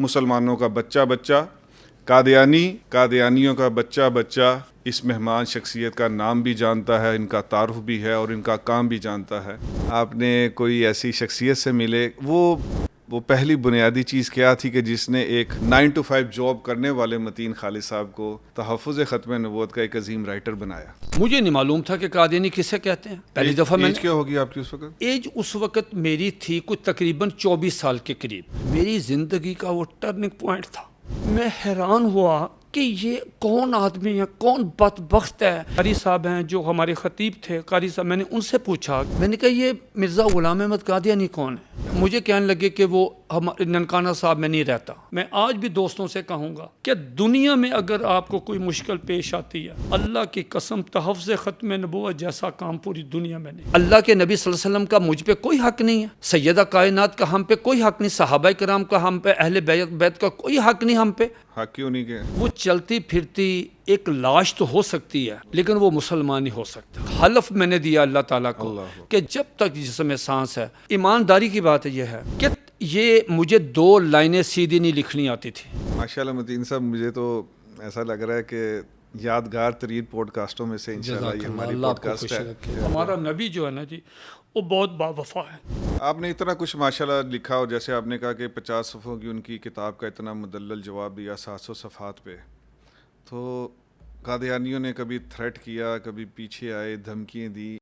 مسلمانوں کا بچہ بچہ، قادیانیوں کا بچہ بچہ اس مہمان شخصیت کا نام بھی جانتا ہے، ان کا تعارف بھی ہے اور ان کا کام بھی جانتا ہے۔ آپ نے کوئی ایسی شخصیت سے ملے، وہ پہلی بنیادی چیز کیا تھی کہ جس نے ایک 9 to 5 جاب کرنے والے متین خالد صاحب کو تحفظ ختم نبوت کا ایک عظیم رائٹر بنایا؟ مجھے نہیں معلوم تھا کہ قادیانی کسے کہتے ہیں۔ پہلی دفعہ میں ایج کیا ہوگی آپ کی اس وقت؟ ایج اس وقت میری تھی کچھ تقریباً 24 سال کے قریب۔ میری زندگی کا وہ ٹرننگ پوائنٹ تھا۔ میں حیران ہوا کہ یہ کون آدمی ہے، کون بدبخت ہے۔ قاری صاحب ہیں جو ہمارے خطیب تھے، قاری صاحب، میں نے ان سے پوچھا، میں نے کہا یہ مرزا غلام احمد قادیانی کون ہے؟ مجھے کہنے لگے کہ وہ ننکانہ صاحب میں نہیں رہتا۔ میں آج بھی دوستوں سے کہوں گا کہ دنیا میں اگر آپ کو کوئی مشکل پیش آتی ہے، اللہ کی قسم تحفظ ختم نبوت جیسا کام پوری دنیا میں نہیں۔ اللہ کے نبی صلی اللہ علیہ وسلم کا مجھ پہ کوئی حق نہیں ہے، سیدہ کائنات کا ہم پہ کوئی حق نہیں، صحابہ کرام کا ہم پہ، اہل بیت کا کوئی حق نہیں ہم پہ۔ حق کیوں نہیں کہ وہ چلتی پھرتی ایک لاش تو ہو سکتی ہے لیکن وہ مسلمان نہیں ہو سکتا۔ حلف میں نے دیا اللہ تعالیٰ کو کہ جب تک جسم میں سانس ہے، ایمانداری کی بات یہ ہے کہ یہ مجھے 2 لائنیں سیدھی نہیں لکھنی آتی تھی۔ ماشاءاللہ متین صاحب، مجھے تو ایسا لگ رہا ہے کہ یادگار ترین پوڈ کاسٹوں میں سے انشاءاللہ یہ ہماری پوڈ کاسٹ ہے۔ ہمارا نبی جو ہے نا جی، وہ بہت باوفا ہے۔ آپ نے اتنا کچھ ماشاءاللہ لکھا، اور جیسے آپ نے کہا کہ 50 صفحوں کی ان کی کتاب کا اتنا مدلل جواب دیا 700 صفحات پہ، تو قادیانیوں نے کبھی تھریٹ کیا، کبھی پیچھے آئے، دھمکیاں دی،